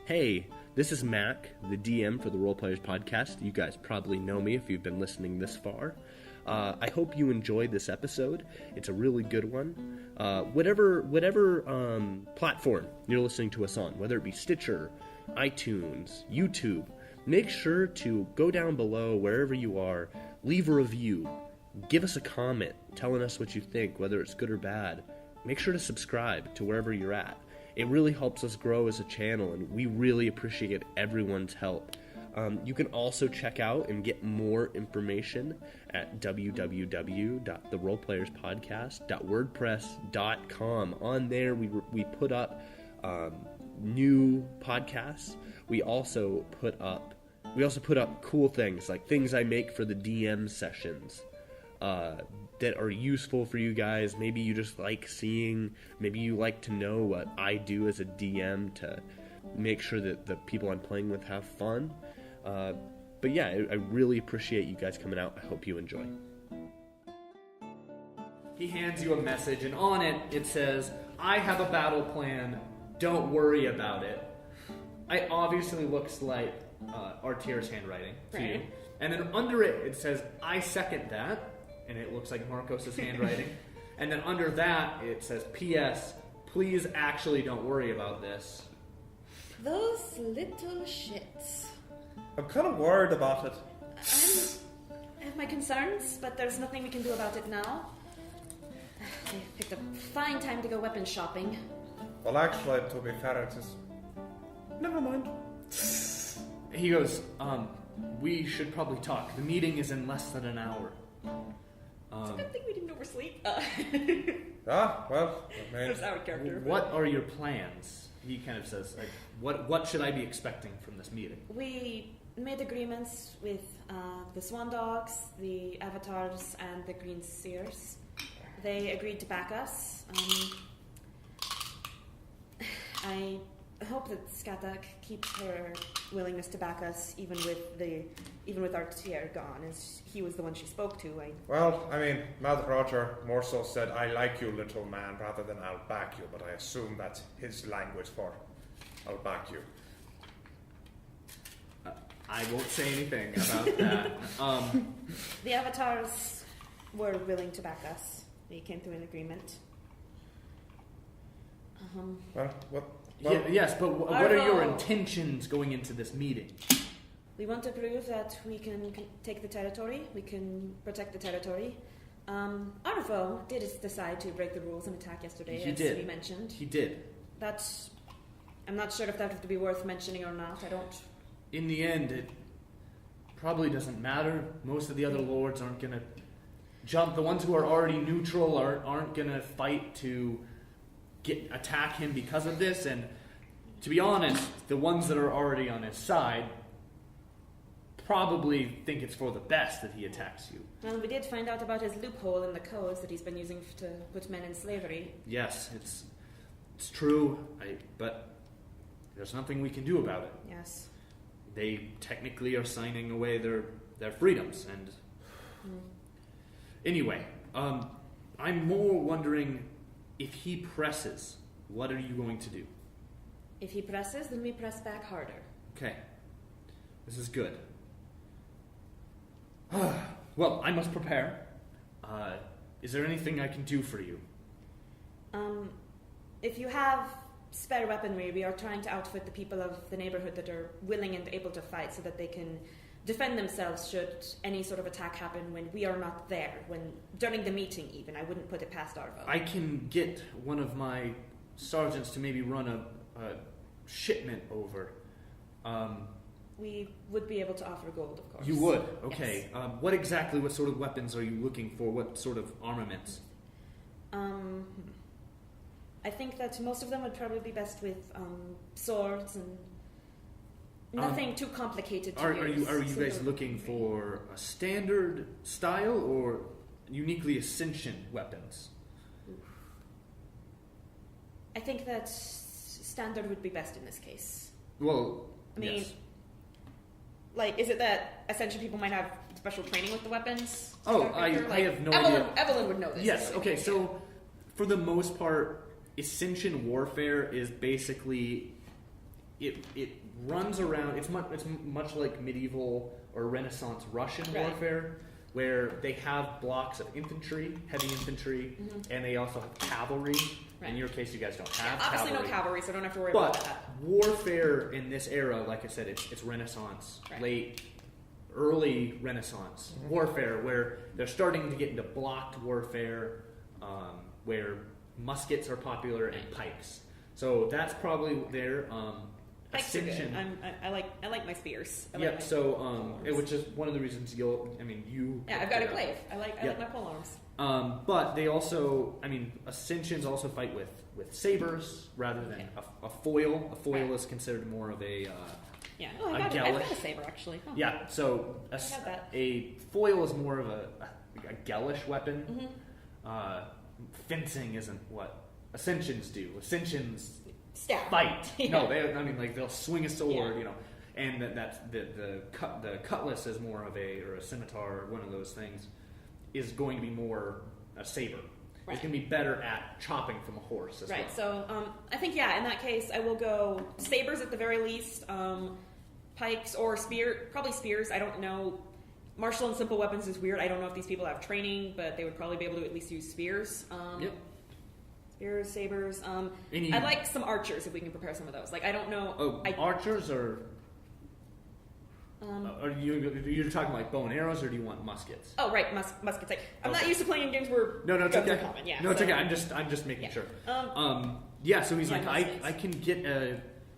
Hey, this is Mac, the DM for the Role Players Podcast. You guys probably know me if you've been listening this far. I hope you enjoyed this episode. It's a really good one. Whatever platform you're listening to us on, whether it be Stitcher, iTunes, YouTube, make sure to go down below wherever you are, leave a review, give us a comment telling us what you think, whether it's good or bad. Make sure to subscribe to wherever you're at. It really helps us grow as a channel, and we really appreciate everyone's help. You can also check out and get more information at www.theroleplayerspodcast.wordpress.com. On there, we put up new podcasts. We also put up cool things, like things I make for the DM sessions that are useful for you guys. Maybe you just like seeing, maybe you like to know what I do as a DM to make sure that the people I'm playing with have fun. But yeah, I really appreciate you guys coming out. I hope you enjoy. He hands you a message, and on it says, "I have a battle plan. Don't worry about it." It obviously looks like Artier's handwriting to you. And then under it says, "I second that." And it looks like Marcos' handwriting. And then under that, it says, "P.S. Please actually don't worry about this." Those little shits. I'm kind of worried about it. I have my concerns, but there's nothing we can do about it now. They picked a fine time to go weapon shopping. Well, actually, to be fair, it is... Never mind. He goes, "We should probably talk. The meeting is in less than an hour." It's a good thing we didn't oversleep. Well, I mean... There's our character. What are your plans? He kind of says, like, what should I be expecting from this meeting? We made agreements with the Swan Dogs, the Avatars, and the Green Seers. They agreed to back us. I hope that Skatak keeps her willingness to back us, even with Artier gone, as he was the one she spoke to. Well, I mean, Mad Roger more so said, "I like you, little man," rather than "I'll back you," but I assume that's his language for "I'll back you." I won't say anything about that. The Avatars were willing to back us. We came to an agreement. Yes, but what are your intentions going into this meeting? We want to prove that we can take the territory, we can protect the territory. Arvo did decide to break the rules and attack yesterday, we mentioned. He did. I'm not sure if that would be worth mentioning or not. I don't... In the end, it probably doesn't matter. Most of the other lords aren't going to jump. The ones who are already neutral aren't going to fight to attack him because of this. And to be honest, the ones that are already on his side probably think it's for the best that he attacks you. Well, we did find out about his loophole in the codes that he's been using to put men in slavery. Yes, it's true, but there's nothing we can do about it. Yes. They technically are signing away their freedoms, and anyway, I'm more wondering, if he presses, what are you going to do? If he presses, then we press back harder. Okay, this is good. Well, I must prepare. Is there anything I can do for you? If you have spare weaponry, we are trying to outfit the people of the neighborhood that are willing and able to fight so that they can defend themselves should any sort of attack happen when we are not there, during the meeting even. I wouldn't put it past Arvo. I can get one of my sergeants to maybe run a shipment over. We would be able to offer gold, of course. You would? Okay. Yes. What sort of weapons are you looking for? What sort of armaments? I think that most of them would probably be best with swords and nothing too complicated to use. Are you guys looking for a standard style or uniquely Ascension weapons? I think that standard would be best in this case. Well, I mean, yes. Like, is it that Ascension people might have special training with the weapons? I have no idea. Evelyn would know this. Yes, okay, so for the most part, Ascension warfare is basically it runs around. It's much like medieval or Renaissance Russian warfare, where they have blocks of infantry, heavy infantry, and they also have cavalry. Right. In your case, you guys don't have obviously cavalry. no cavalry, so I don't have to worry about that. But warfare in this era, like I said, it's Renaissance, early Renaissance warfare, where they're starting to get into blocked warfare, where muskets are popular and pikes. So that's probably their pikes ascension. are good. I like my spears. Which is one of the reasons you. Yeah, I've got a glaive. I like my pole arms. But they also, ascensions also fight with sabers rather than a foil. A foil is considered more of a I've got a saber actually. Oh. Yeah, so a foil is more of a gellish weapon. Fencing isn't what ascensions do. Ascensions fight. No, they'll swing a sword, and that's the cutlass is more of or a scimitar, or one of those things, is going to be more a saber. Right. It's going to be better at chopping from a horse as well. Right. So I think in that case I will go sabers at the very least, pikes or probably spears. I don't know. Martial and simple weapons is weird. I don't know if these people have training, but they would probably be able to at least use spears. Spears, sabers. I'd like some archers if we can prepare some of those. Like, I don't know. Archers or... are you're talking like bow and arrows, or do you want muskets? Oh, right, muskets. I'm not used to playing in games where it's guns okay. are common. Yeah, it's okay. I'm just making sure. So he's like, I can get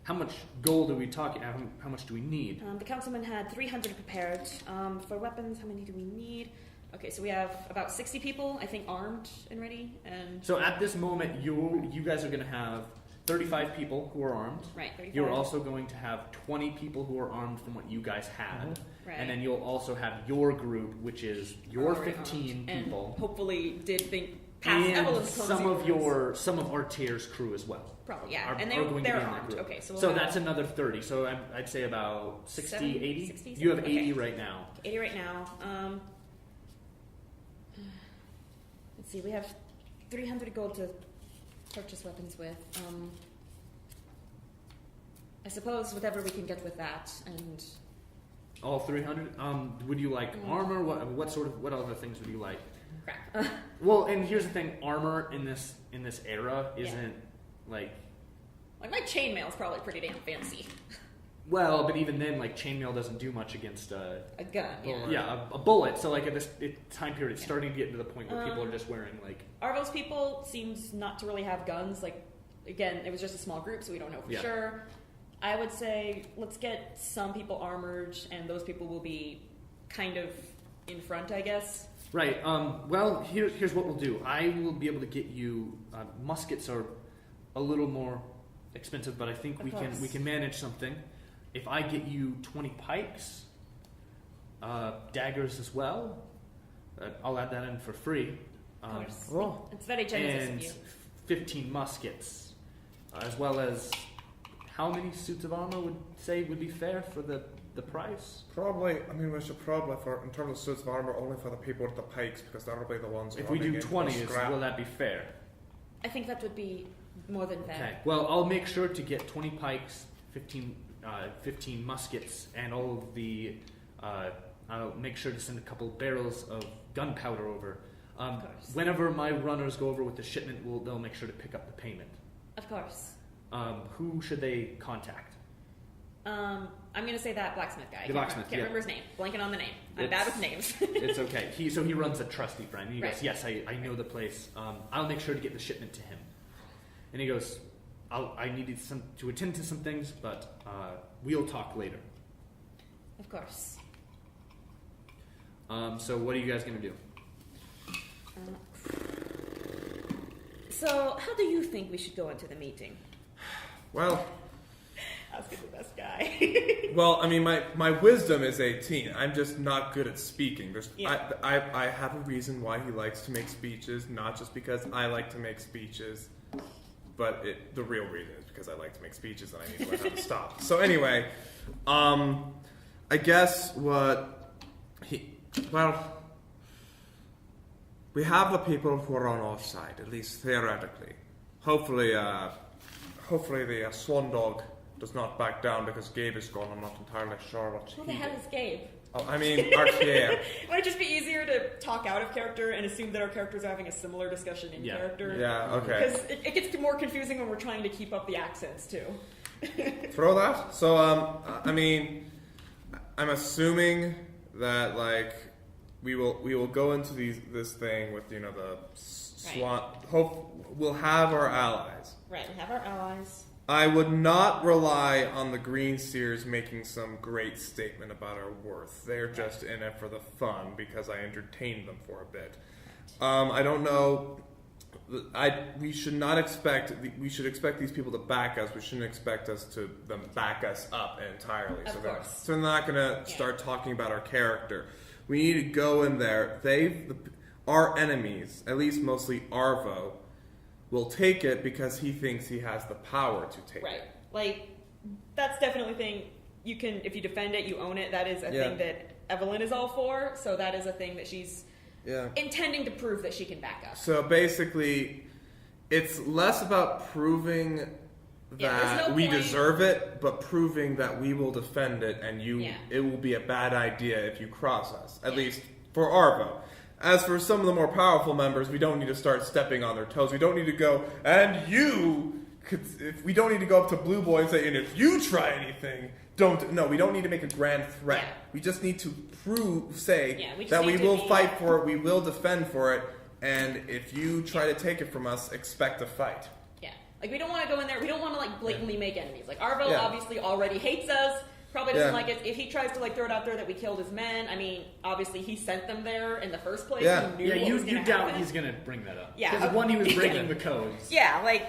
how much gold are we talking? How much do we need? The councilman had 300 prepared. For weapons, how many do we need? Okay, so we have about 60 people, I think, armed and ready. And so at this moment, you guys are going to have 35 people who are armed. Right, 35. You're also going to have 20 people who are armed from what you guys had. Right. And then you'll also have your group, which is your 15 people. And hopefully did think past and Evelyn's some of Artier's crew as well. Probably, yeah. Are and going to be they're in that armed. group. Okay, so that's another 30. So I'd say about 60, 80? 60, you have 80 right now. 80 right now. Let's see, we have 300 gold to purchase weapons with. I suppose whatever we can get with that, and all 300. Would you like armor? What other things would you like? Crap. Well, and here's the thing: armor in this era isn't like my chainmail is probably pretty damn fancy. Well, but even then, chainmail doesn't do much against a gun. A bullet. So at this time period, it's starting to get to the point where people are just wearing Arvo's people seems not to really have guns. Again, it was just a small group, so we don't know for sure. I would say let's get some people armored, and those people will be kind of in front, I guess. Right. Well, here's what we'll do. I will be able to get you muskets are a little more expensive, but I think we can manage something. If I get you 20 pikes, daggers as well, I'll add that in for free. Of course. It's very generous and of you. 15 muskets, as well as how many suits of armor would be fair for the price? Probably, we should probably, in terms of suits of armor, only for the people with the pikes, because that'll be the ones who if we do 20, will that be fair? I think that would be more than fair. Okay, well, I'll make sure to get 20 pikes, 15 muskets, and all of the... I'll make sure to send a couple barrels of gunpowder over. Of course. Whenever my runners go over with the shipment, they'll make sure to pick up the payment. Of course. Who should they contact? I'm going to say that blacksmith guy. Can't remember his name. Blanking on the name. I'm bad with names. It's okay. He runs a trusty friend. He goes, yes, I know the place. I'll make sure to get the shipment to him. And he goes, I needed to attend to some things, but we'll talk later. Of course. So what are you guys going to do? So how do you think we should go into the meeting? Well... Oscar's the best guy. Well, my wisdom is 18. I'm just not good at speaking. I have a reason why he likes to make speeches, not just because I like to make speeches, but the real reason is because I like to make speeches and I need to learn how to stop. So anyway, I guess we have the people who are on our side, at least theoretically. Hopefully the Swan Dog does not back down because Gabe is gone. I'm not entirely sure what Who the hell is Gabe? Oh, I mean, Artier. Would it just be easier to talk out of character and assume that our characters are having a similar discussion in character? Yeah, okay. Because it gets more confusing when we're trying to keep up the accents, too. Throw that? So, I mean, I'm assuming that, like, we will go into this thing with, you know, the swan. We'll have our allies. Right, we have our allies. I would not rely on the Green Seers making some great statement about our worth. They're just in it for the fun because I entertained them for a bit. I don't know. We should not expect. We should expect these people to back us. We shouldn't expect them back us up entirely. Of course. So they're not going to start talking about our character. We need to go in there. Our enemies, at least mostly Arvo, will take it because he thinks he has the power to take it. Right. Like, that's definitely a thing you can, if you defend it, you own it. That is a thing that Evelyn is all for, so that is a thing that she's intending to prove that she can back up. So basically, it's less about proving that we deserve it, but proving that we will defend it and it will be a bad idea if you cross us. At least for Arvo. As for some of the more powerful members, we don't need to start stepping on their toes. We don't need to go, we don't need to go up to Blue Boy and say, and if you try anything, we don't need to make a grand threat. Yeah. We just need to say we just that we need to will fight for it, we will defend for it, and if you try to take it from us, expect a fight. Yeah. Like, we don't want to go in there, we don't want to, like, blatantly make enemies. Like, Arvo obviously already hates us. Probably doesn't like it. If he tries to, like, throw it out there that we killed his men, I mean, obviously he sent them there in the first place. Yeah. He knew what was you gonna doubt happen. he's going to bring that up. Yeah. Because one, he was breaking the codes. Yeah, like...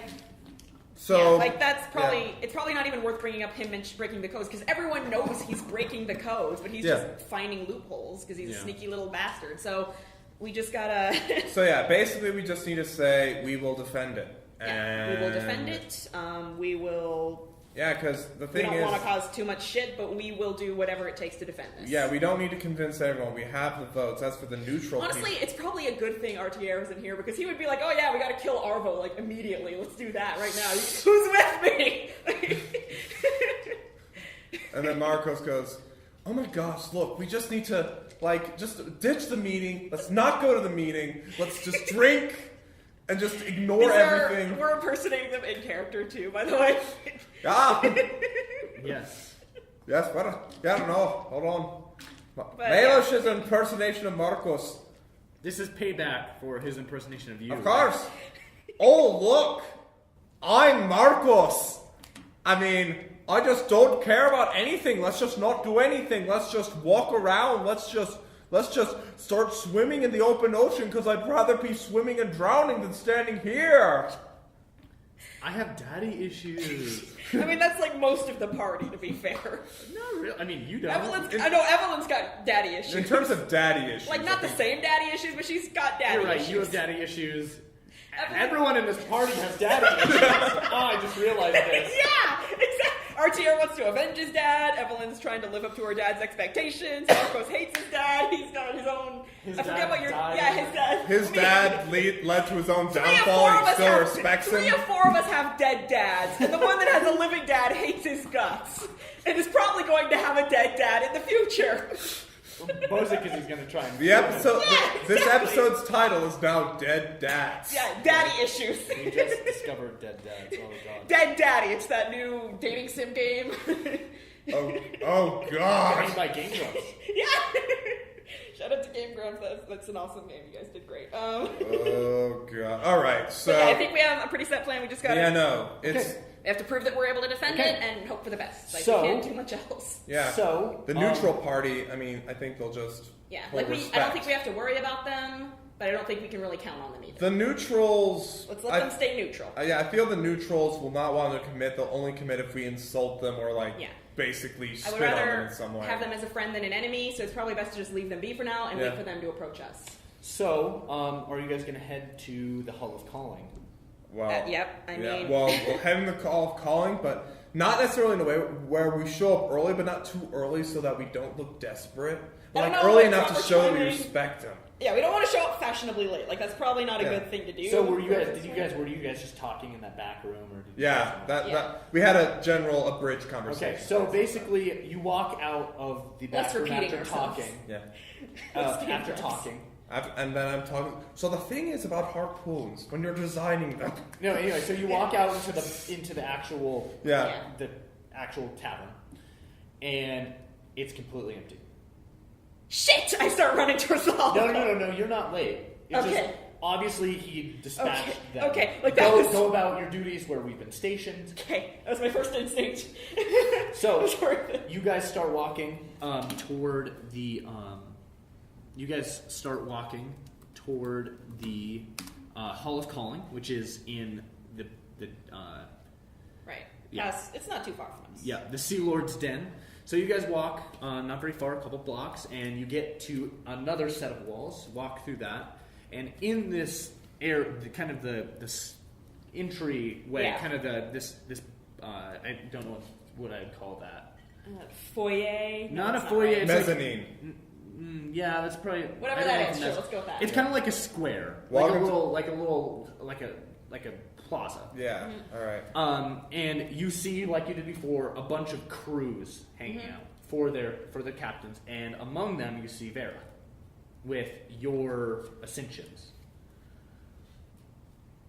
So, like, that's probably... It's probably not even worth bringing up him breaking the codes, because everyone knows he's breaking the codes, but he's just finding loopholes, because he's a sneaky little bastard. So, we just gotta... So, basically we just need to say, we will defend it. we will defend it. We will... Yeah, because the thing is... We don't want to cause too much shit, but we will do whatever it takes to defend this. Yeah, we don't need to convince everyone. We have the votes. As for the neutral Honestly, it's probably a good thing RTR is in here, because he would be like, oh yeah, we gotta kill Arvo, like, immediately. Let's do that right now. Who's with me? And then Marcos goes, oh my gosh, look, we just need to, like, just ditch the meeting. Let's not go to the meeting. Let's just drink and just ignore everything. We're impersonating them in character, too, by the way. Yes. Yes, what? I don't know. Hold on. But, Maelish is an impersonation of Marcos. This is payback for his impersonation of you. Of course. Oh, look. I'm Marcos. I mean, I just don't care about anything. Let's just not do anything. Let's just walk around. Let's just start swimming in the open ocean because I'd rather be swimming and drowning than standing here. I have daddy issues. I mean, that's like most of the party, to be fair. Not really. I mean, you don't. I know Evelyn's got daddy issues. In terms of daddy issues. Like, not the same daddy issues, but she's got daddy You're right. issues. You have daddy issues. Everyone in this party has daddy issues. I just realized this. Yeah, exactly. RTR wants to avenge his dad. Evelyn's trying to live up to her dad's expectations. Marcos hates his dad. He's got his own. I forget what your. Died. Yeah, his dad. His dad led to his own downfall, and he still respects him. 3 or 4 of us have dead dads, and the one that has a living dad hates his guts, and is probably going to have a dead dad in the future. Mostly because he's going to try and... This episode's title is now Dead Dads. Yeah, daddy issues. We just discovered Dead Dads. Oh, God. Dead Daddy. It's that new dating sim game. Oh God. Made by Game Grumps. Yeah. Shout out to Game Grumps. That's an awesome game. You guys did great. Oh God. All right. So I think we have a pretty set plan. We just got it's. We have to prove that we're able to defend it and hope for the best. Like, So- we can't do much else. Yeah. So, the neutral party. I mean, I think they'll just. Yeah, hold like I respect. don't think we have to worry about them, but I don't think we can really count on them either. The neutrals. Let's let them stay neutral. I feel the neutrals will not want to commit. They'll only commit if we insult them or basically I spit would on them rather in some way. have them as a friend than an enemy, so it's probably best to just leave them be for now and wait for them to approach us. So, are you guys going to head to the Hall of Calling? Well, Yep. I mean, well, we'll head in the Hall of Calling, but not necessarily in a way where we show up early, but not too early so that we don't look desperate. But like early enough to show that we respect him. Yeah, we don't want to show up fashionably late. Like that's probably not a good thing to do. So were you guys just talking in that back room, or did that we had a abridged conversation. Okay, so basically you walk out of the back room after talking. Yeah. After talking. And then I'm talking. So the thing is about harpoons when you're designing them. No, anyway, so you walk out into the actual the actual tavern, and it's completely empty. Shit! I start running towards the hall. No, you're not late. It's Okay. just, obviously he dispatched them. Okay, like that was... Go about your duties where we've been stationed. Okay, that was my first instinct. So, you guys start walking toward the... you guys start walking toward the Hall of Calling, which is in the right. Yeah. Yes, it's not too far from us. Yeah, the Sea Lord's Den. So you guys walk not very far, a couple blocks, and you get to another set of walls. Walk through that, and in this this entryway, this I don't know what I'd call that. Foyer. Not a foyer. It's mezzanine. Yeah, that's probably whatever that is. Sure, let's go with that. It's kind of like a square, like a plaza. Yeah. Mm-hmm. All right. And you see, like you did before, a bunch of crews hanging out for the captains, and among them you see Vera with your ascensions.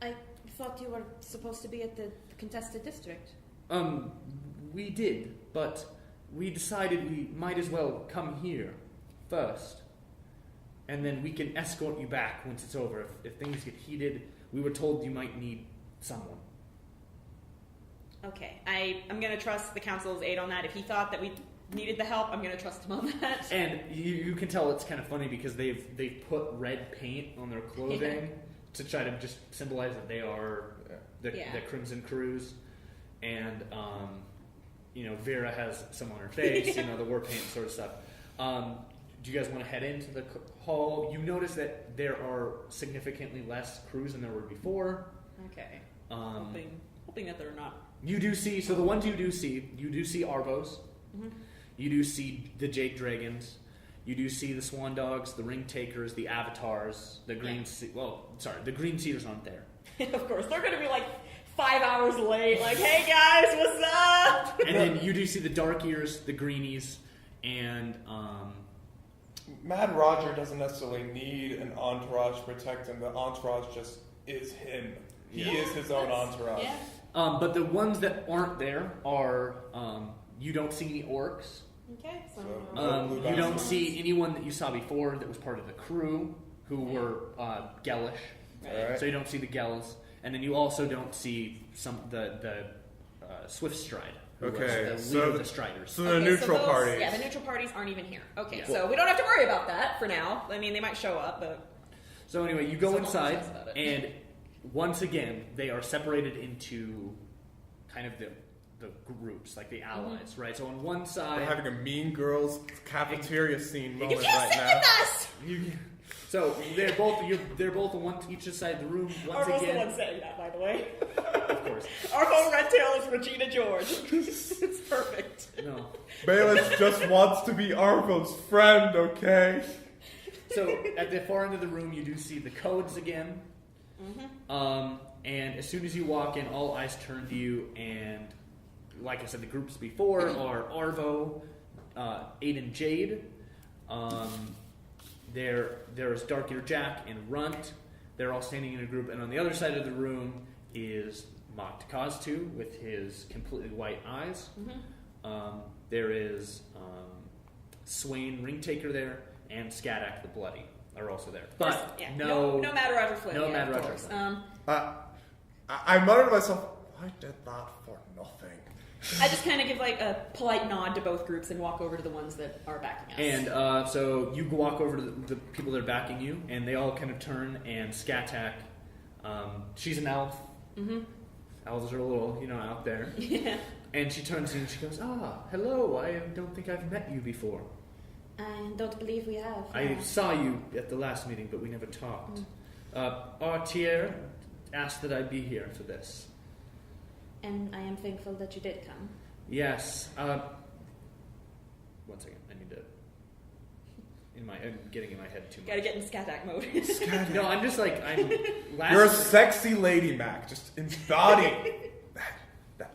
I thought you were supposed to be at the contested district. We did, but we decided we might as well come here first, and then we can escort you back once it's over. If things get heated, we were told you might need someone. Okay, I'm going to trust the council's aid on that. If he thought that we needed the help, I'm going to trust him on that. And you can tell it's kind of funny because they've put red paint on their clothing to try to just symbolize that they are the Crimson Crews. And, Vera has some on her face, the war paint sort of stuff. Do you guys want to head into the hall? You notice that there are significantly less crews than there were before. Okay. Hoping that they're not. You do see, so the ones you do see Arvos. Mm-hmm. You do see the Jade Dragons. You do see the Swan Dogs, the Ring Takers, the Avatars, the Green the Green Cedars aren't there. Of course, they're going to be like 5 hours late. Like, hey guys, what's up? And then you do see the Dark Ears, the Greenies, and Mad Roger doesn't necessarily need an entourage to protect him. The entourage just is him. He is his own entourage. Yeah. But the ones that aren't there are you don't see any orcs. Okay. You don't see anyone that you saw before that was part of the crew who were Gellish. Right. So you don't see the Gells, and then you also don't see the Swift Stride. Okay, the leader of the Striders. So the neutral parties. Yeah, the neutral parties aren't even here. Okay, Yeah. so we don't have to worry about that for now. I mean, they might show up, but... So anyway, you go inside, and once again, they are separated into kind of the groups, like the allies, right? So on one side... We're having a Mean Girls cafeteria scene moment You can't right sit now. with us! So they're both on each side of the room. Once Arvo's again, the one saying that, by the way. of course. Arvo Redtail is Regina George. It's perfect. No. Baelish just wants to be Arvo's friend, okay? So at the far end of the room, you do see the codes again. Mm-hmm. And as soon as you walk in, all eyes turn to you. And like I said, the groups before are Arvo, Aiden Jade. There's Dark Ear Jack and Runt. They're all standing in a group. And on the other side of the room is Mok Takaztu with his completely white eyes. Mm-hmm. There is Swain Ringtaker there, and Skadak the Bloody are also there. But no Mad Roger Flynn. No Mad Roger Flynn. I muttered to myself, I did that for nothing. I just kind of give like a polite nod to both groups and walk over to the ones that are backing us. And so you walk over to the people that are backing you, and they all kind of turn, and Skatak, she's an elf. Mm-hmm. Elves are a little, out there. Yeah. And she turns to you and she goes, hello, I don't think I've met you before. I don't believe we have. I saw you at the last meeting, but we never talked. Artier asked that I be here for this. And I am thankful that you did come. Yes. 1 second. I need to. I'm getting in my head too much. Gotta get in scat mode. No, I'm just like You're a sexy lady, Mac. Just embody that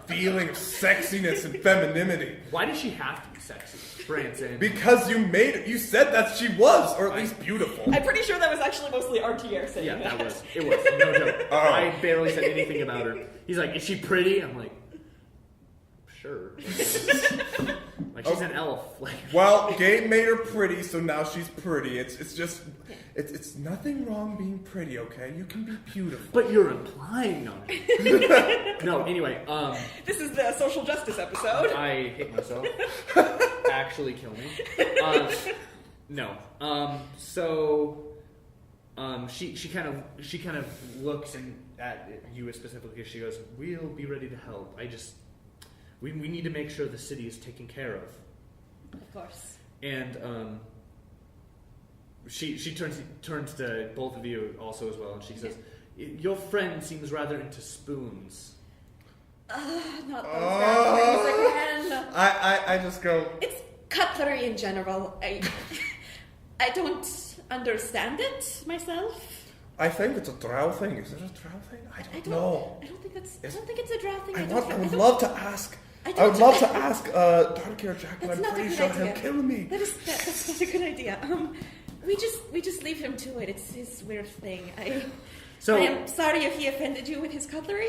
feeling of sexiness and femininity. Why does she have to be sexy, Branson? Because you said that she was, or at least beautiful. I'm pretty sure that was actually mostly RTR saying Yeah, that. it was. No joke. Oh. I barely said anything about her. He's like, is she pretty? I'm like, sure. Like she's an elf. Like, Well, Gabe made her pretty, so now she's pretty. It's nothing wrong being pretty, okay? You can be beautiful. but you're implying on it. No, anyway, This is the social justice episode. I hate myself. Actually kill me. No. She kind of looks at you specifically. She goes, "We'll be ready to help. We need to make sure the city is taken care of." Of course. And she turns to both of you also as well, and she says, "Your friend seems rather into spoons." Not those things again. I just go. It's cutlery in general. I don't understand it myself. I think it's a drow thing. Is it a drow thing? I don't know. I don't think it's a drow thing. I would love to ask. I would love to ask Dark Hair Jack, but I'm pretty sure he'll kill me. That's not a good idea. We just leave him to it. It's his weird thing. I am sorry if he offended you with his cutlery.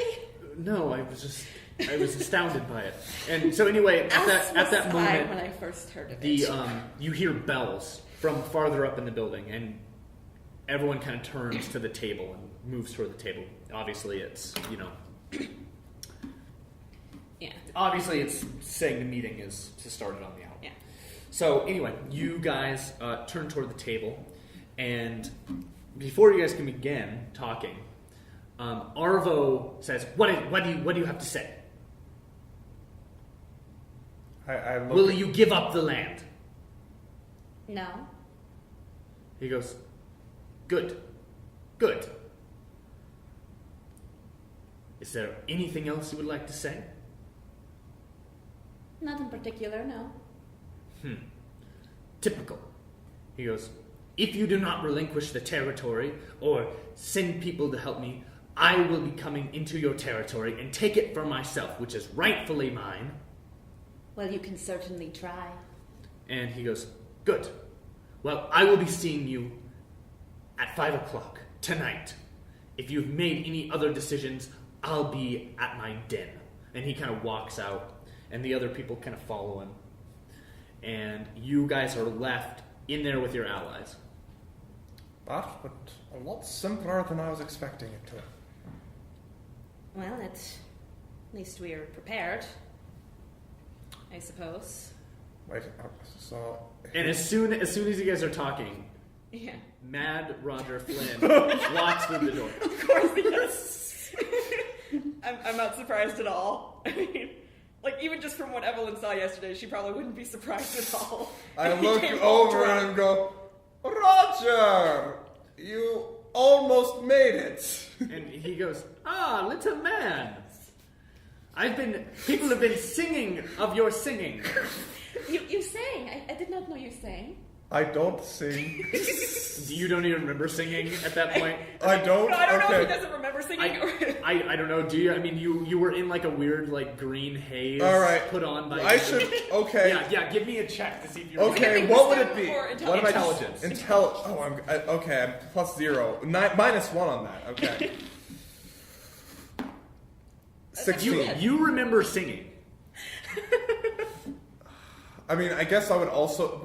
No, I was astounded by it. And so anyway, at that moment, when I first heard of it, you hear bells from farther up in the building, and everyone kind of turns to the table and moves toward the table. Obviously, it's yeah. Obviously, it's saying the meeting is to start it on the hour. Yeah. So anyway, you guys turn toward the table, and before you guys can begin talking, Arvo says, "What do you have to say? Will you give up the land?" No. He goes, Good. Is there anything else you would like to say? Not in particular, no. Typical. He goes, if you do not relinquish the territory or send people to help me, I will be coming into your territory and take it for myself, which is rightfully mine. Well, you can certainly try. And he goes, good. Well, I will be seeing you at 5 o'clock tonight. If you've made any other decisions, I'll be at my den. And he kind of walks out, and the other people kind of follow him. And you guys are left in there with your allies. That was a lot simpler than I was expecting it to. Well, at least we're prepared, I suppose. Wait, so... And as soon as you guys are talking, Yeah. Mad Roger Flynn walks through the door. Of course he does. I'm not surprised at all. I mean, like, even just from what Evelyn saw yesterday, she probably wouldn't be surprised at all. I look over and go, Roger, you almost made it. And he goes, little man. People have been singing of your singing. You sang. I did not know you sang. I don't sing. You don't even remember singing at that point? I don't? No, I don't know Okay. if he doesn't remember singing. I don't know. Do you? I mean, you were in like a weird like green haze. All right. Put on by. I should. Okay. Yeah. Give me a check to see if you. Okay. What would it be? Or What am I? Intelligence. Okay. I'm +0. -1 on that. Okay. 16. You remember singing. I mean, I guess I would also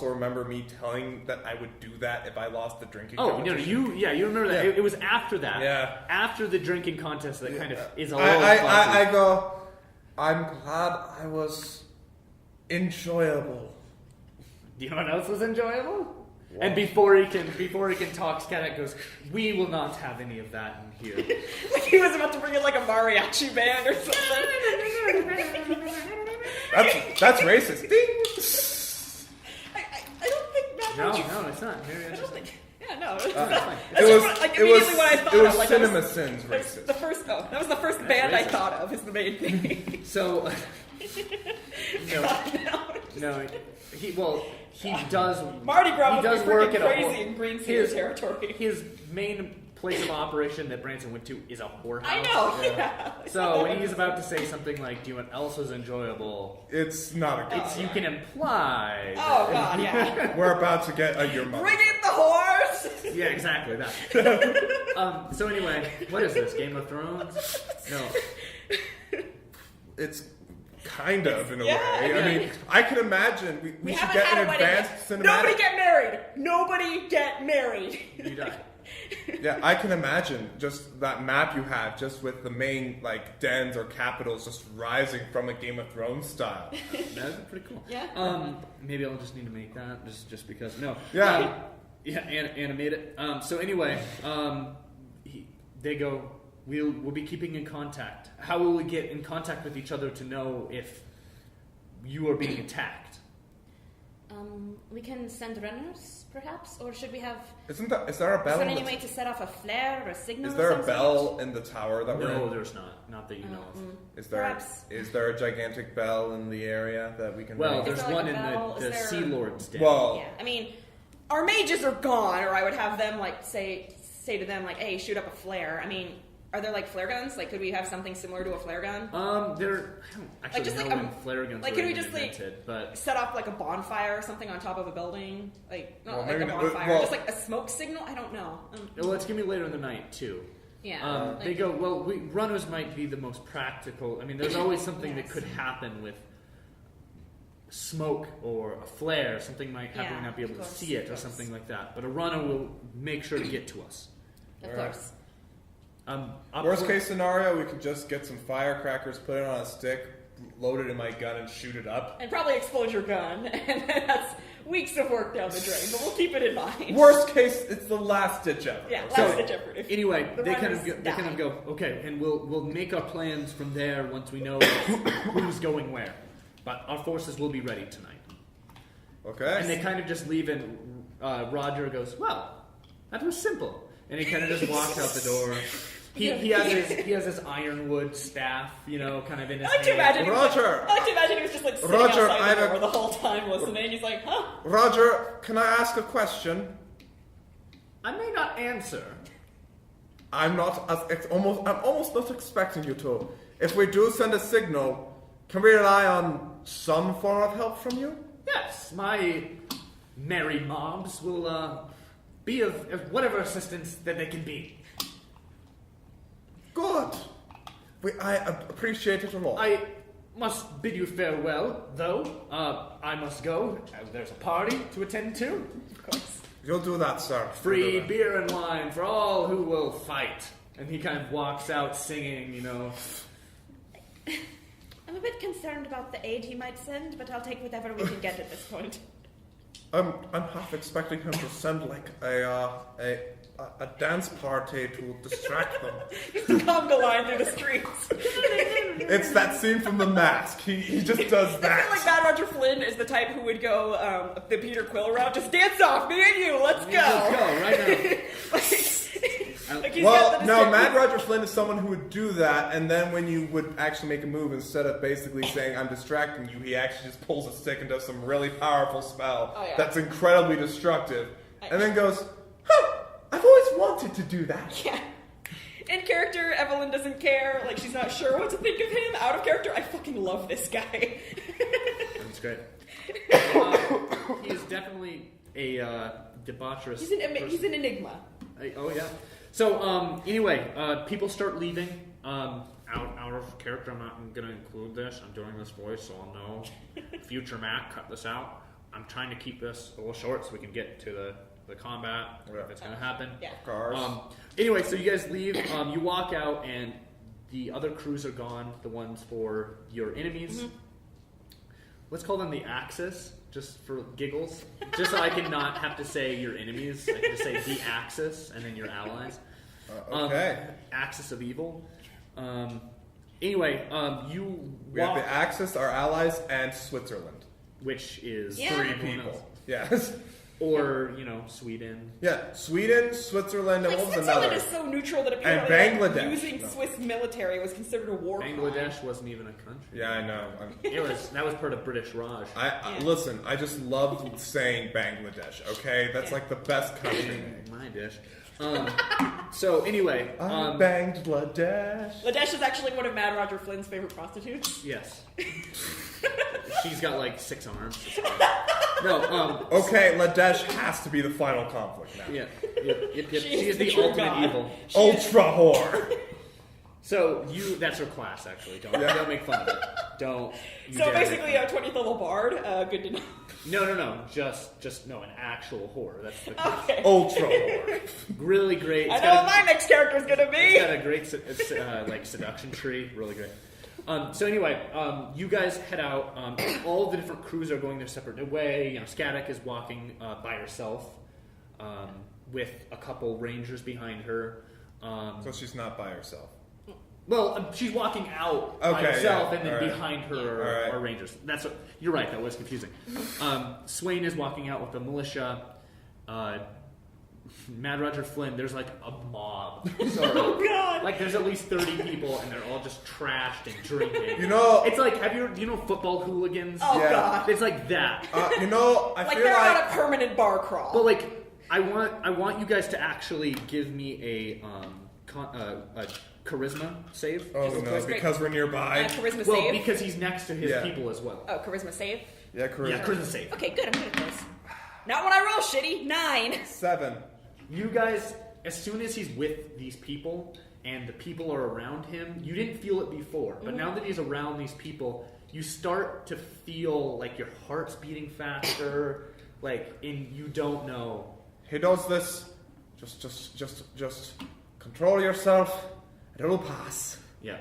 remember me telling that I would do that if I lost the drinking competition. You remember that. Yeah. It was after that. Yeah. After the drinking contest that kind of is all I go, I'm glad I was enjoyable. Do you know what else was enjoyable? What? And before he can talk, Skadak goes, we will not have any of that in here. Like he was about to bring in like a mariachi band or something. That's racist. Ding. I don't think that. No, it's not. Very I don't think. Yeah, Yeah, no. It was Cinema Sins racist. That was the first band I thought of. Is the main thing. So, he does. Mardi Gras He does was work at crazy in Green Cedar territory. His main place of operation that Branson went to is a whorehouse. I know. Yeah. So when he's about to say something like, "Do you know what else was enjoyable?" It's not a good. You can imply. Oh God, yeah. We're about to get your mother. Bring in the horse. Yeah, exactly that. So anyway, what is this? Game of Thrones? No. It's kind of in a Yeah, way. yeah. I mean, I can imagine we should haven't get had an a wedding advanced yet. cinematic. Nobody get married. Nobody get married. You die. Yeah, I can imagine just that map you have, just with the main like dens or capitals just rising from a Game of Thrones style. That'd be pretty cool. Yeah. Maybe I'll just need to make that just because. No. Yeah. Yeah, animate it. So anyway, they go. We'll be keeping in contact. How will we get in contact with each other to know if you are being attacked? We can send runners, perhaps, or should we have? Is there a bell? Is there in any the way to set off a flare or a signal? Is there of a some bell sort? in the tower that we're No, in? there's not. Not that you know of. Perhaps. Is there a gigantic bell in the area that we can? Well, ring? there's there like one a in bell? the Is there- Sea Lord's Den. Well, Yeah. I mean, our mages are gone, or I would have them like say to them like, "Hey, shoot up a flare." I mean, are there like flare guns? Like, could we have something similar to a flare gun? I don't actually just know like when flare guns like, were could we even just, like, invented, but Set off like a bonfire or something on top of a building, like not Well, like a maybe not- bonfire, well- just like a smoke signal. I don't know. well, it's gonna be later in the night too. Yeah. They go, well, runners might be the most practical. I mean, there's always something that Yes. could happen with smoke or a flare. Something might happen, Yeah, we not be able of to course, see it of or course. something like that. But a runner will make sure to get to us. Of Alright. course. Worst case scenario, we could just get some firecrackers, put it on a stick, load it in my gun, and shoot it up. And probably explode your gun, and then that's weeks of work down the drain. But we'll keep it in mind. Worst case, it's the last ditch ever. Yeah, So, last ditch effort. If Anyway, the they kind runners of go, okay, and we'll make our plans from there once we know who's going where. But our forces will be ready tonight. Okay. And they kind of just leave, and Roger goes, well, that was simple. And he kind of just walks out the door. He has his ironwood staff, kind of in his I like to hand. imagine. Roger! I like to imagine he was just like sitting Roger, outside I the have door a- the whole time listening. He's like, huh? Roger, can I ask a question? I may not answer. I'm almost not expecting you to. If we do send a signal, can we rely on some form of help from you? Yes, my merry mobs will be of whatever assistance that they can be. Good. I appreciate it a lot. I must bid you farewell, though. I must go. There's a party to attend to. Of course. You'll do that, sir. Free You'll do that. beer and wine for all who will fight. And he kind of walks out singing, I'm a bit concerned about the aid he might send, but I'll take whatever we can get at this point. I'm half expecting him to send like a dance party to distract them. Just a conga line through the streets. It's that scene from The Mask. He just does I that. feel like Bad Roger Flynn is the type who would go the Peter Quill route. Just dance off, me and you. Let's go. Let's go, right now. Like he's Well, got the no, distinct- Mad Roger Flynn is someone who would do that, and then when you would actually make a move, instead of basically saying, I'm distracting you, he actually just pulls a stick and does some really powerful spell Oh, yeah. that's incredibly destructive, and then goes, huh, I've always wanted to do that. Yeah. In character, Evelyn doesn't care. Like, she's not sure what to think of him. Out of character, I fucking love this guy. That's great. He is definitely a debaucherous He's an person. enigma. Oh yeah. So anyway, people start leaving. Out of character, I'm not going to include this. I'm doing this voice, so I'll know. Future Matt, cut this out. I'm trying to keep this a little short so we can get to the combat if it's going to happen. Yeah. Cars. Anyway, so you guys leave. You walk out, and the other crews are gone. The ones for your enemies. Mm-hmm. Let's call them the Axis, just for giggles. Just so I can not have to say your enemies. I can just say the Axis and then your allies. Okay. Axis of evil. Anyway, you We have walk, the Axis, our allies, and Switzerland. which is Yeah. 3 everyone people. else. Yes. Or, Sweden. Yeah, Sweden, Switzerland, and Like, what was Switzerland another? is so neutral that And apparently Bangladesh. using No. Swiss military was considered a war crime. Bangladesh wasn't even a country. Yeah, I know. That was part of British Raj. Listen, I just love saying Bangladesh, okay? That's like the best country. My dish. So anyway, Bangladesh. Ladesh is actually one of Mad Roger Flynn's favorite prostitutes. yes, she's got like 6 arms. No, Okay, Ladesh has to be the final conflict now. yep. She is the the true ultimate god. evil. Ultra whore. So that's her class, actually. Don't make fun of it. Don't. you So dare make basically, fun a 20th level bard. Good to know. No. Just an actual whore. That's the class. Okay. Ultra whore. Really great. I know what my next character is gonna It's be. got a great seduction tree. Really great. So anyway, you guys head out. All the different crews are going their separate way. Scatic is walking by herself with a couple rangers behind her. So she's not by herself. Well, she's walking out by Okay, herself, yeah, and then all right. behind her All right. are rangers. You're right. That was confusing. Swain is walking out with the militia. Mad Roger Flynn. There's like a mob. Oh God! Like there's at least 30 people, and they're all just trashed and drinking. It's like do you know football hooligans? Oh Yeah. God! It's like that. I Like feel they're like on a permanent bar crawl. But like, I want you guys to actually give me a charisma save. oh Just no, quick. because we're nearby. Charisma Well, save. because he's next to his Yeah. people as well. Oh, charisma save. Yeah, correct. Yeah, charisma save. Okay, good. I'm good at this. Not when I roll shitty. 9. 7. You guys, as soon as he's with these people and the people are around him, you didn't feel it before, but now that he's around these people, you start to feel like your heart's beating faster, and you don't know. He does this. Just control yourself. It'll pass. Yeah.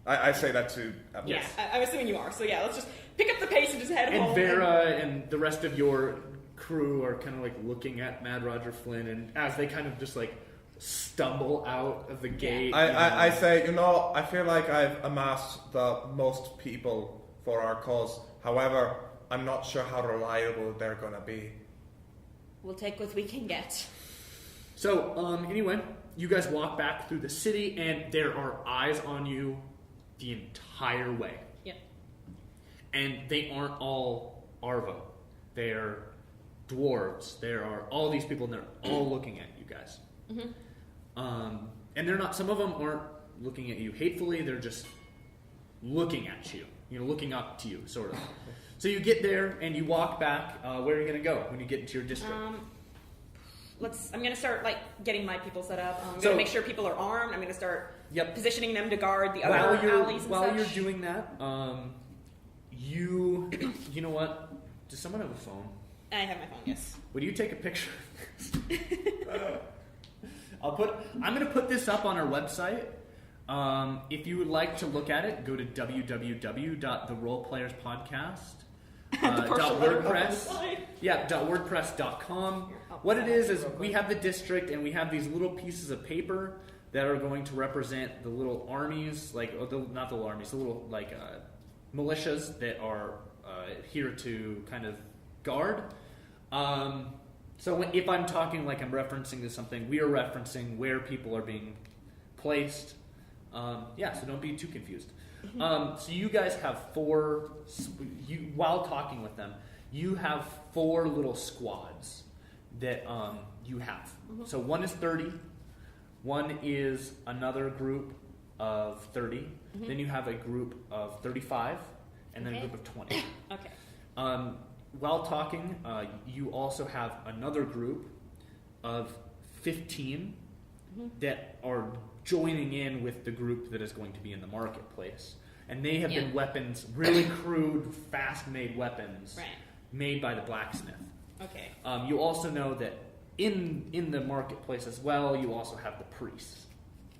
I say that to Evelyn. Yes. I'm assuming you are. So yeah, let's just pick up the pace and just head home. And Vera and the rest of your crew are kind of looking at Mad Roger Flynn, and as they kind of just stumble out of the gate. I say, I feel like I've amassed the most people for our cause. However, I'm not sure how reliable they're gonna be. We'll take what we can get. So, anyway, you guys walk back through the city, and there are eyes on you the entire way. Yep. And they aren't all Arvo. They're dwarves. There are all these people, and they're all looking at you guys. Mm-hmm. And they're not. Some of them aren't looking at you hatefully. They're just looking at you. Looking up to you, sort of. So you get there, and you walk back. Where are you going to go when you get into your district? I'm gonna start getting my people set up. I'm So- gonna make sure people are armed. I'm gonna start Yep. positioning them to guard the other alleys and While such. you're doing that, you know what? Does someone have a phone? I have my phone. Yes. Would you take a picture of this? I'm going to put this up on our website. If you would like to look at it, go to www.theroleplayerspodcast.wordpress. Yeah. .wordpress.com. What it is we have the district, and we have these little pieces of paper that are going to represent the little armies, not the little armies, the little militias that are here to kind of guard. So if I'm talking I'm referencing to something, we are referencing where people are being placed. So don't be too confused. So you guys have while talking with them, you have 4 little squads that you have. So one is 30, one is another group of 30, then you have a group of 35, and then a group of 20. Okay. While talking, you also have another group of 15 that are joining in with the group that is going to be in the marketplace. And they have been weapons, really crude, fast-made weapons made by the blacksmith. Okay. You also know that in the marketplace as well, you also have the priests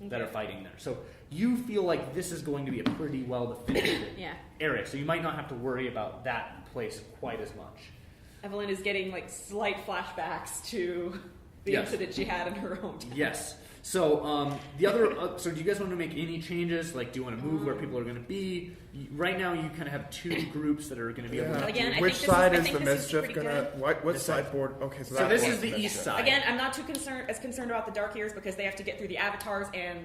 that are fighting there. So you feel like this is going to be a pretty well-defended area. So you might not have to worry about that place quite as much. Evelyn is getting slight flashbacks to the incident she had in her hometown. Yes. So the other, so do you guys want to make any changes? Like, do you want to move where people are going to be? Right now, you kind of have two groups that are going to be able to. Again, I Which think side this is is- I the think this is mischief pretty gonna? good. What This side side. board? Okay, so, So this that's is the east side. Again, I'm not too concerned about the Dark Ears because they have to get through the avatars, and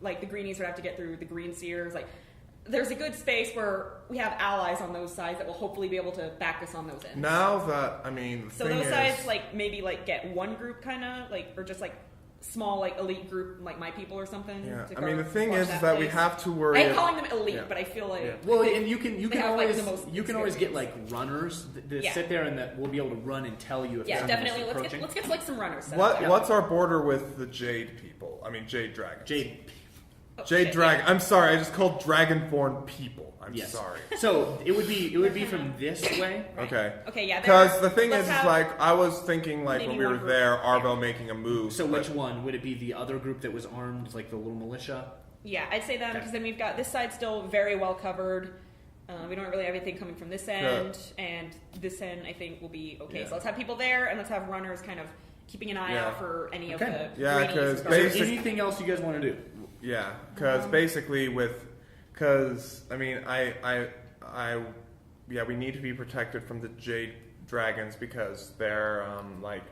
like the Greenies would have to get through the Green Seers. Like, there's a good space where we have allies on those sides that will hopefully be able to back us on those ends. Now that the So thing those is, sides, like maybe like get one group kind of like, or just like small like elite group like my people or something. yeah. to I mean, the guard- thing watch is that we place. have to worry. I hate calling them elite, Yeah. but I feel like Yeah. Well, and you can they have, like, always the most get like experience. runners that Yeah. sit there and that will be able to run and tell you if yeah, someone's definitely. approaching. Let's get like some runners. set up What there. what's our border with the Jade people? I mean, Jade dragons. Jade. Oh, Jade shit, dragon. yeah. I'm sorry. I just called dragonborn people. I'm Yes. sorry. So it would be from this way. Okay. Okay, yeah. Because the thing let's is have- like I was thinking like when maybe we were one group. there, Arvo making a move. So but- which one would it be? The other group that was armed, like the little militia. Yeah, I'd say them Okay. because then we've got this side still very well covered. We don't really have anything coming from this end, and this end I think will be okay. Yeah. So let's have people there, and let's have runners kind of keeping an eye Yeah. out for any Okay. of the Yeah, greenies 'cause or Is there Basic- anything else you guys want to do? Yeah, because basically because I mean yeah, we need to be protected from the Jade dragons because they're like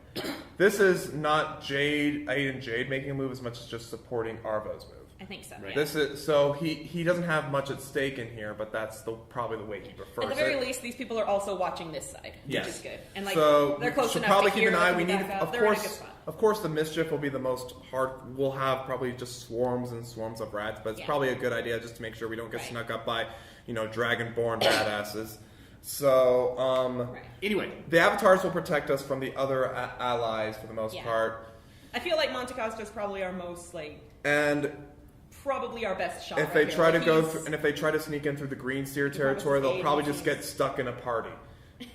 this is not Aiden Jade making a move as much as just supporting Arvo's move. I think so. Right. Yeah. This is so he doesn't have much at stake in here, but that's probably the way he prefers At the very it. least, these people are also watching this side, Yes. which is good. And like So, they're close so enough probably to keep hear an that eye. they We can need, back up. of They're in a good course, spot. of course, the mischief will be the most hard. We'll have probably just swarms and swarms of rats, but it's Yeah. probably a good idea just to make sure we don't get Right. snuck up by, dragonborn badasses. So, Right. Anyway, the avatars will protect us from the other allies for the most Yeah. part, I feel like Monte Costa is probably our most like and probably our best shot. if right they here. try to Like, go he's- through, and if they try to sneak in through the Green Seer He territory, they'll promises probably aid, just he's- get stuck in a party.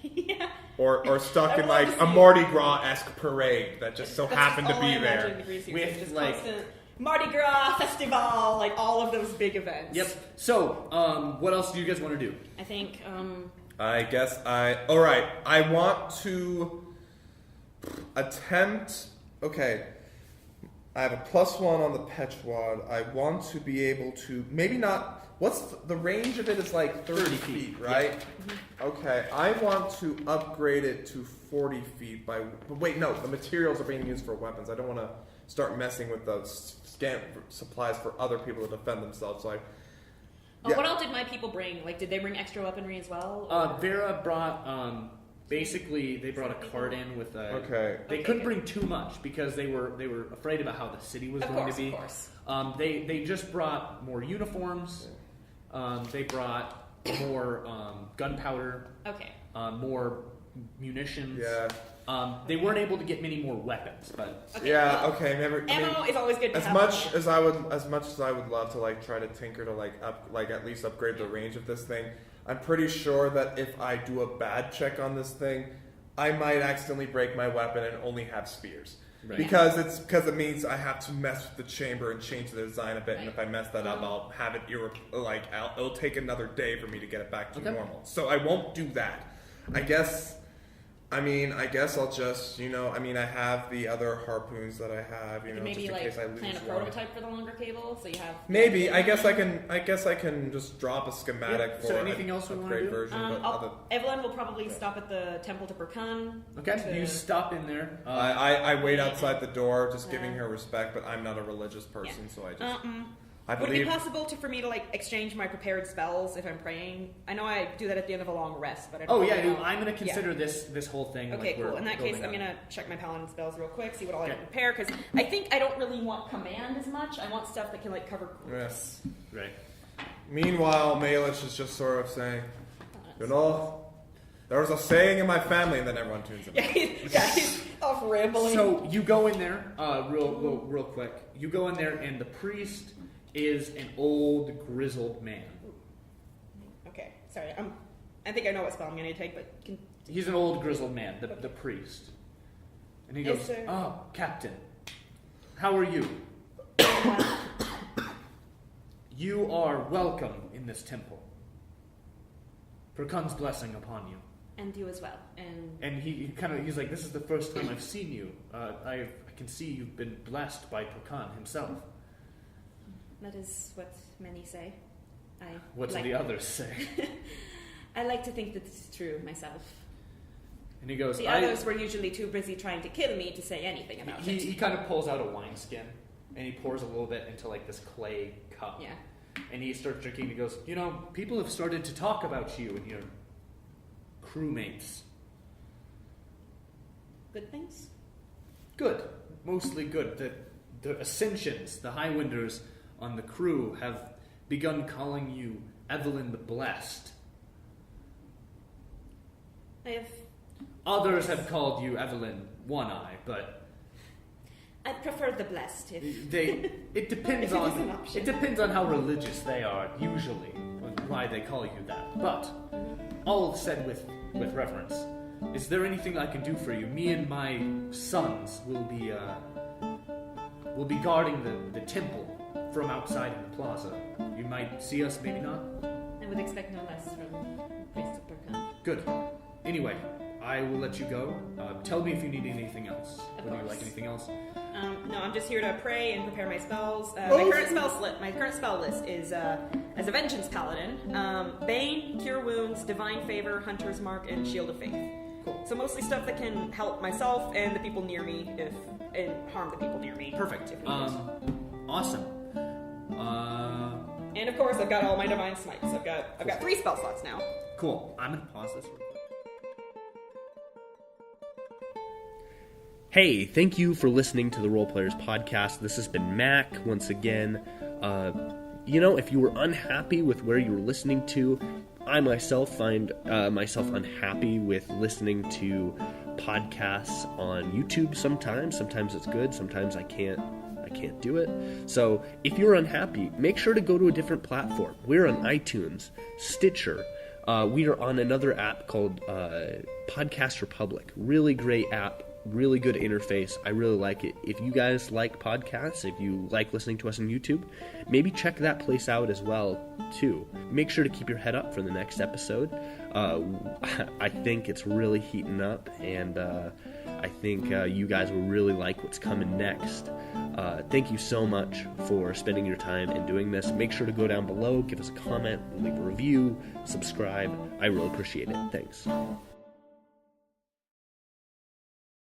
yeah. Or stuck I in would love like to a see- Mardi Gras-esque parade that just so That's happened just to all I be imagine there. the Grease We is have, just like- constant Mardi Gras festival, like all of those big events. yep. So, what else do you guys want to do? I think I guess alright, I want to attempt, okay, I have a +1 on the Petchwad. I want to be able to, maybe not, what's the range of it is like 30 feet, right? Mm-hmm. Okay, I want to upgrade it to 40 feet but wait, no, the materials are being used for weapons. I don't want to start messing with the scant supplies for other people to defend themselves, so yeah. what all did my people bring? Like, did they bring extra weaponry as well? or- Vera brought basically they brought a cart in with a. Okay. They Okay, couldn't good. bring too much because they were afraid about how the city was Of going course, to be. of course. They just brought more uniforms. They brought more gunpowder, Okay. more munitions. Yeah. They weren't able to get many more weapons, but Okay, Yeah, well, okay, never. I mean, Ammo is always good to as have. much on as I would love to like try to tinker to at least upgrade the range of this thing. I'm pretty sure that if I do a bad check on this thing, I might accidentally break my weapon and only have spears. Right. Because it means I have to mess with the chamber and change the design a bit, and if I mess that up, I'll have it it'll take another day for me to get it back to Okay. normal. So I won't do that. I guess I'll just, I have the other harpoons that I have, You just can maybe in like case I lose plan a one. prototype for the longer cable, so you have. Maybe. I guess I can just drop a schematic Yeah, for so anything else we an wanna upgrade do? version. But Evelyn will probably stop at the temple to Burkan. okay. to- You stop in there. I wait outside the door, just giving her respect. But I'm not a religious person, so I just I Would it believe. be possible for me to like exchange my prepared spells if I'm praying? I know I do that at the end of a long rest, but I don't Oh really yeah, know. I'm gonna consider this whole thing. Okay, like we're cool. In that case, building I'm on. gonna check my paladin spells real quick, see what all I Okay. can prepare, because I think I don't really want command as much. I want stuff that can like cover groups. Right. Meanwhile, Maelish is just sort of saying, there was a saying in my family, and then everyone tunes in. Yeah, he's off rambling. So you go in there, real quick. You go in there, and the priest is an old, grizzled man. Okay, sorry. I think I know what spell I'm gonna take, but He's an old, grizzled man, the priest. And he Yes, goes, sir. "Oh, Captain, how are you? You are welcome in this temple. Burkan's blessing upon you." And you as well. And he's like, this is the first time I've seen you. I can see you've been blessed by Prakan himself. That is what many say. What do the others say? I like to think that this is true myself. And he goes, the others were usually too busy trying to kill me to say anything about it. He kind of pulls out a wineskin, and he pours a little bit into like this clay cup. Yeah. And he starts drinking, and he goes, people have started to talk about you and your crewmates. Good things? Good. Mostly good. The Ascensions, the Highwinders on the crew have begun calling you Evelyn the Blessed. Others have called you Evelyn One Eye, but I prefer the blessed. It depends on how religious they are, usually, and why they call you that. But all said with reverence. Is there anything I can do for you? Me and my sons will be guarding the temple from outside in the plaza. You might see us, maybe not. I would expect no less from Priest of Burkhan. Good. Anyway, I will let you go. Tell me if you need anything else. Of Would you course. like anything else? No, I'm just here to pray and prepare my spells. My current spell list is as a Vengeance Paladin, Bane, Cure Wounds, Divine Favor, Hunter's Mark, and Shield of Faith. Cool. So mostly stuff that can help myself and the people near me and harm the people near me. Perfect. If needed. Awesome. And of course, I've got all my Divine Smites. I've got 3 spell slots now. Cool. I'm gonna pause this real quick. Hey, thank you for listening to the Role Players Podcast. This has been Mac once again. If you were unhappy with where you were listening to, I myself find myself unhappy with listening to podcasts on YouTube sometimes. Sometimes it's good, sometimes I can't do it. So if you're unhappy, make sure to go to a different platform. We're on iTunes, Stitcher. We are on another app called Podcast Republic. Really great app. Really good interface. I really like it. If you guys like podcasts, if you like listening to us on YouTube, maybe check that place out as well, too. Make sure to keep your head up for the next episode. I think it's really heating up, and I think you guys will really like what's coming next. Thank you so much for spending your time and doing this. Make sure to go down below, give us a comment, leave a review, subscribe. I really appreciate it. Thanks.